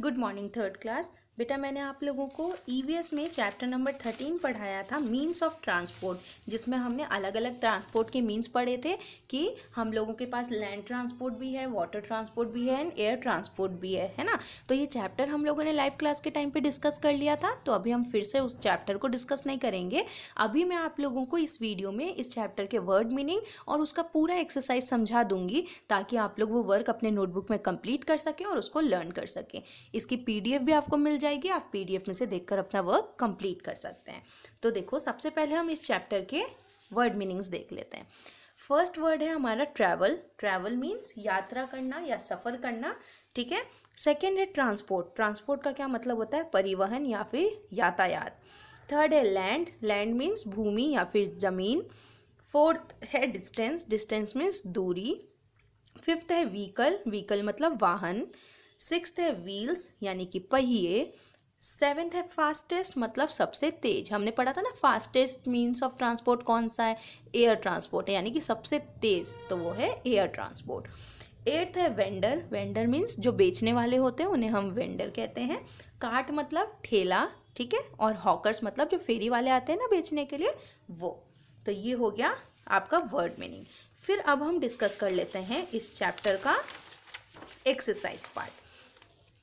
Good morning third class. बेटा मैंने आप लोगों को ईवीएस में चैप्टर नंबर 13 पढ़ाया था मीन्स ऑफ ट्रांसपोर्ट, जिसमें हमने अलग अलग ट्रांसपोर्ट के मीन्स पढ़े थे कि हम लोगों के पास लैंड ट्रांसपोर्ट भी है, वाटर ट्रांसपोर्ट भी है एंड एयर ट्रांसपोर्ट भी है ना। तो ये चैप्टर हम लोगों ने लाइव क्लास के टाइम पे डिस्कस कर लिया था, तो अभी हम फिर से उस चैप्टर को डिस्कस नहीं करेंगे। अभी मैं आप लोगों को इस वीडियो में इस चैप्टर के वर्ड मीनिंग और उसका पूरा एक्सरसाइज समझा दूंगी, ताकि आप लोग वो वर्क अपने नोटबुक में कंप्लीट कर सकें और उसको लर्न कर सकें। इसकी पीडीएफ भी आपको मिल जाएगी, आप पीडीएफ में से देखकर अपना वर्क कंप्लीट कर सकते हैं। तो देखो, सबसे पहले हम इस चैप्टर के वर्ड मीनिंग्स देख लेते हैं। फर्स्ट वर्ड है हमारा ट्रैवल। ट्रैवल मीन्स यात्रा करना या सफ़र करना, ठीक है। सेकेंड है ट्रांसपोर्ट। ट्रांसपोर्ट का क्या मतलब होता है? परिवहन या फिर यातायात। थर्ड है लैंड। लैंड मीन्स भूमि या फिर ज़मीन। फोर्थ है डिस्टेंस। डिस्टेंस मीन्स दूरी। फिफ्थ है व्हीकल। व्हीकल मतलब वाहन। सिक्स्थ है व्हील्स यानी कि पहिए। सेवेंथ है फास्टेस्ट मतलब सबसे तेज। हमने पढ़ा था ना, फास्टेस्ट मीन्स ऑफ ट्रांसपोर्ट कौन सा है? एयर ट्रांसपोर्ट है, यानी कि सबसे तेज, तो वो है एयर ट्रांसपोर्ट। एट्थ है वेंडर। वेंडर मीन्स जो बेचने वाले होते हैं उन्हें हम वेंडर कहते हैं। कार्ट मतलब ठेला, ठीक है। और हॉकर्स मतलब जो फेरी वाले आते हैं ना बेचने के लिए, वो। तो ये हो गया आपका वर्ड मीनिंग। फिर अब हम डिस्कस कर लेते हैं इस चैप्टर का एक्सरसाइज पार्ट।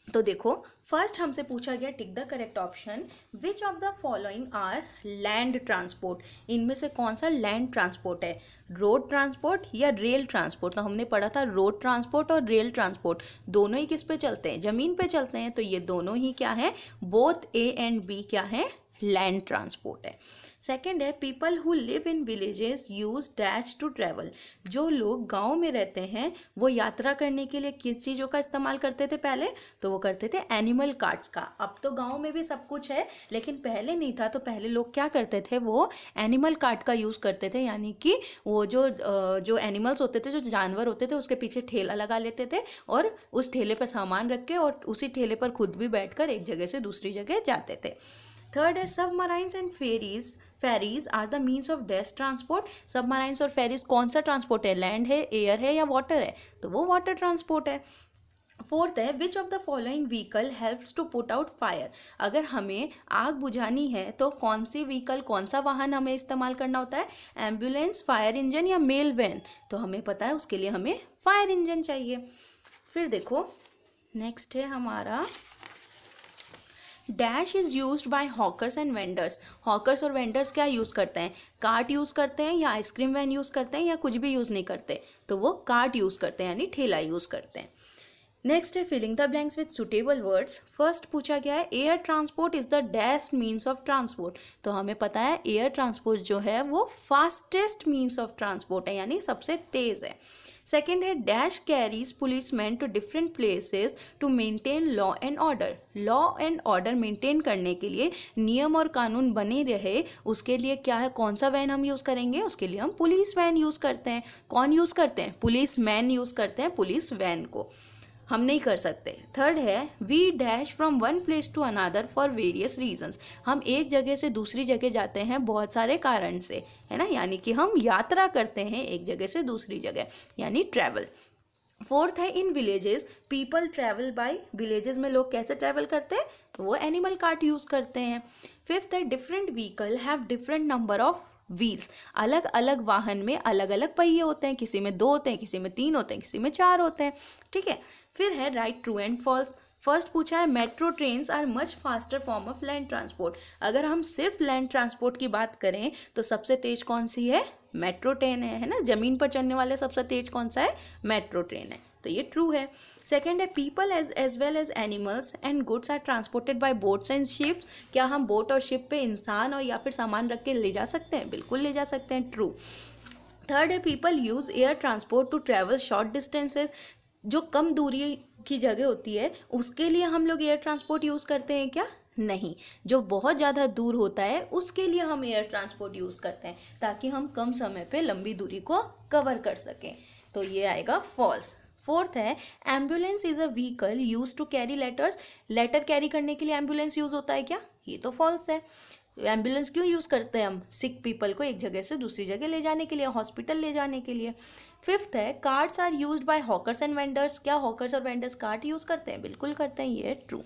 तो देखो, फर्स्ट हमसे पूछा गया tick the correct option. Which of the following are land transport? इनमें से कौन सा लैंड ट्रांसपोर्ट है? रोड ट्रांसपोर्ट या रेल ट्रांसपोर्ट? तो हमने पढ़ा था रोड ट्रांसपोर्ट और रेल ट्रांसपोर्ट दोनों ही किस पे चलते हैं? ज़मीन पे चलते हैं। तो ये दोनों ही क्या है? बोथ ए एंड बी क्या है? लैंड ट्रांसपोर्ट है। सेकेंड है people who live in villages use dash to travel. जो लोग गांव में रहते हैं वो यात्रा करने के लिए किस चीज़ों का इस्तेमाल करते थे पहले? तो वो करते थे एनिमल कार्ट्स का। अब तो गांव में भी सब कुछ है, लेकिन पहले नहीं था। तो पहले लोग क्या करते थे? वो एनिमल कार्ट का यूज़ करते थे, यानी कि वो जो एनिमल्स होते थे, जो जानवर होते थे, उसके पीछे ठेला लगा लेते थे और उस ठेले पर सामान रख के और उसी ठेले पर खुद भी बैठकर एक जगह से दूसरी जगह जाते थे। थर्ड है submarines and ferries are the means of dash transport. Submarines और फेरीज कौन सा ट्रांसपोर्ट है? लैंड है, एयर है या वाटर है? तो वो वाटर ट्रांसपोर्ट है। फोर्थ है which of the following vehicle helps to put out fire. अगर हमें आग बुझानी है तो कौन सी व्हीकल, कौन सा वाहन हमें इस्तेमाल करना होता है? एम्बुलेंस, फायर इंजन या मेल वैन? तो हमें पता है उसके लिए हमें फायर इंजन चाहिए। फिर देखो, नेक्स्ट है हमारा dash is use by hawkers and vendors. Hawkers और वेंडर्स क्या यूज़ करते हैं? कार्ट यूज़ करते हैं या आइसक्रीम वैन यूज़ करते हैं या कुछ भी यूज़ नहीं करते? तो वो कार्ट यूज़ करते हैं, यानी ठेला यूज़ करते हैं। नेक्स्ट है filling the blanks with suitable words. First पूछा गया है air transport is the dash means of transport. तो हमें पता है एयर ट्रांसपोर्ट जो है वो फास्टेस्ट मीन्स ऑफ ट्रांसपोर्ट है, यानी सबसे तेज है। सेकेंड है dash carries policemen to different places to maintain law and order. Law and order maintain करने के लिए, नियम और कानून बने रहे, उसके लिए क्या है? कौन सा वैन हम यूज़ करेंगे? उसके लिए हम पुलिस वैन यूज़ करते हैं। कौन यूज़ करते हैं? पुलिस मैन यूज़ करते हैं पुलिस वैन को, हम नहीं कर सकते। थर्ड है we dash from one place to another for various reasons. हम एक जगह से दूसरी जगह जाते हैं बहुत सारे कारण से, है ना, यानी कि हम यात्रा करते हैं एक जगह से दूसरी जगह, यानी ट्रैवल। फोर्थ है in villages people travel by. Villages में लोग कैसे ट्रैवल करते हैं? तो वो एनिमल कार्ट यूज़ करते हैं। फिफ्थ है different vehicle have different number of wheels. अलग अलग वाहन में अलग अलग पहिए होते हैं, किसी में 2 होते हैं, किसी में 3 होते हैं, किसी में 4 होते हैं, ठीक है। फिर है write true and false. First पूछा है metro trains are much faster form of land transport. अगर हम सिर्फ लैंड ट्रांसपोर्ट की बात करें तो सबसे तेज कौन सी है? मेट्रो ट्रेन है ना। ज़मीन पर चलने वाले सबसे तेज कौन सा है? मेट्रो ट्रेन है, तो ये ट्रू है। सेकेंड है people as well as animals and goods are transported by boats and ships. क्या हम बोट और शिप पे इंसान और या फिर सामान रख के ले जा सकते हैं? बिल्कुल ले जा सकते हैं, ट्रू। थर्ड है people use air transport to travel short distances. जो कम दूरी की जगह होती है उसके लिए हम लोग एयर ट्रांसपोर्ट यूज़ करते हैं क्या? नहीं। जो बहुत ज़्यादा दूर होता है उसके लिए हम एयर ट्रांसपोर्ट यूज़ करते हैं, ताकि हम कम समय पे लंबी दूरी को कवर कर सकें। तो ये आएगा फॉल्स। फोर्थ है ambulance is a vehicle use to carry letters. Letter carry करने के लिए एम्बुलेंस यूज़ होता है क्या? ये तो फॉल्स है। एम्बुलेंस क्यों यूज़ करते हैं हम? सिक पीपल को एक जगह से दूसरी जगह ले जाने के लिए, हॉस्पिटल ले जाने के लिए। फिफ्थ है cards are used by hawkers and vendors. क्या हॉकर्स और वेंडर्स कार्ड यूज़ करते हैं? बिल्कुल करते हैं, ये ट्रू।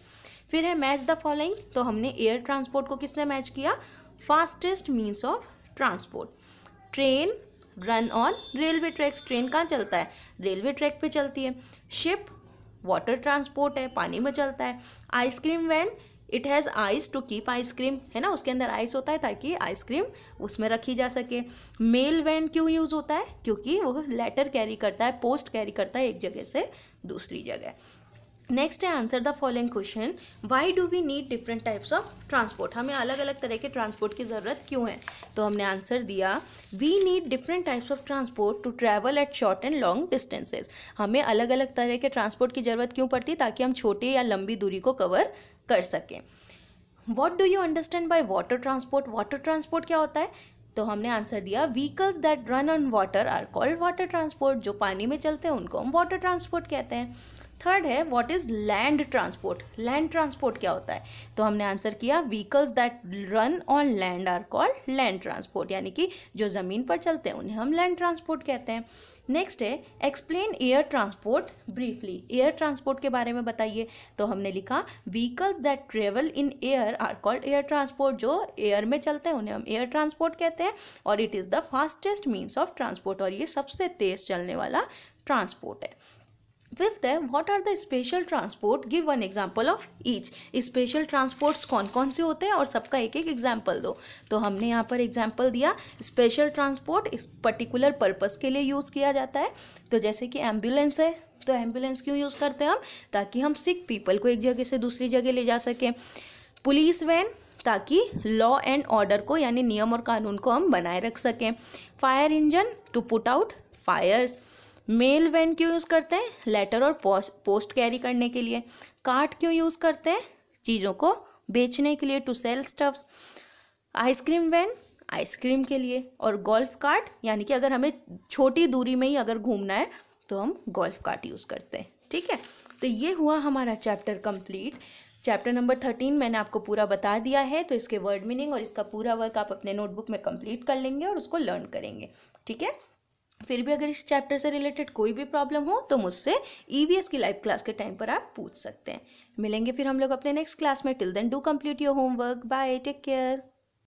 फिर है मैच द फॉलोइंग। तो हमने एयर ट्रांसपोर्ट को किससे मैच किया? Fastest means of transport. Train run on railway tracks. Train कहाँ चलता है? रेलवे ट्रैक पे चलती है। शिप वाटर ट्रांसपोर्ट है, पानी में चलता है। Ice cream van it has ice to keep ice cream, है ना, उसके अंदर आइस होता है ताकि आइसक्रीम उसमें रखी जा सके। मेल वैन क्यों यूज़ होता है? क्योंकि वो लेटर कैरी करता है, पोस्ट कैरी करता है एक जगह से दूसरी जगह। नेक्स्ट है answer the following question, why do we need different types of transport. हमें अलग अलग तरह के ट्रांसपोर्ट की ज़रूरत क्यों है? तो हमने आंसर दिया, we need different types of transport to travel at short and long distances. हमें अलग अलग तरह के ट्रांसपोर्ट की ज़रूरत क्यों पड़ती? ताकि हम छोटे या लंबी दूरी को कवर कर सकें। What do you understand by water transport. Water transport क्या होता है? तो हमने आंसर दिया, vehicles that run on water are called water transport. जो पानी में चलते हैं उनको हम वाटर ट्रांसपोर्ट कहते हैं। थर्ड है what is land transport. Land transport क्या होता है? तो हमने आंसर किया, vehicles that run on land are called land transport, यानी कि जो ज़मीन पर चलते हैं उन्हें हम लैंड ट्रांसपोर्ट कहते हैं। नेक्स्ट है explain air transport briefly. Air transport के बारे में बताइए। तो हमने लिखा, vehicles that travel in air are called air transport. जो एयर में चलते हैं उन्हें हम एयर ट्रांसपोर्ट कहते हैं, और it is the fastest means of transport, और ये सबसे तेज चलने वाला ट्रांसपोर्ट है। फिफ्थ है what are the special transport, give one example of each. Special transports कौन कौन से होते हैं और सबका एक एक एग्जाम्पल दो। तो हमने यहाँ पर एग्जाम्पल दिया, स्पेशल ट्रांसपोर्ट इस पर्टिकुलर पर्पस के लिए यूज़ किया जाता है। तो जैसे कि एम्बुलेंस है, तो एम्बुलेंस क्यों यूज़ करते हैं हम? ताकि हम सिक पीपल को एक जगह से दूसरी जगह ले जा सकें। पुलिस वैन, ताकि लॉ एंड ऑर्डर को, यानी नियम और कानून को हम बनाए रख सकें। Fire engine to put out fires. Mail van क्यों यूज़ करते हैं? लेटर और पोस्ट कैरी करने के लिए। कार्ट क्यों यूज़ करते हैं? चीज़ों को बेचने के लिए, to sell stuffs. Ice cream van ice cream के लिए। और गोल्फ कार्ट, यानी कि अगर हमें छोटी दूरी में ही अगर घूमना है तो हम गोल्फ कार्ट यूज़ करते हैं। ठीक है, तो ये हुआ हमारा चैप्टर कंप्लीट। चैप्टर नंबर 13 मैंने आपको पूरा बता दिया है, तो इसके वर्ड मीनिंग और इसका पूरा वर्क आप अपने नोटबुक में कंप्लीट कर लेंगे और उसको लर्न करेंगे। ठीक है, फिर भी अगर इस चैप्टर से रिलेटेड कोई भी प्रॉब्लम हो तो मुझसे EVS की लाइव क्लास के टाइम पर आप पूछ सकते हैं। मिलेंगे फिर हम लोग अपने नेक्स्ट क्लास में। Till then do complete your homework. Bye, take care.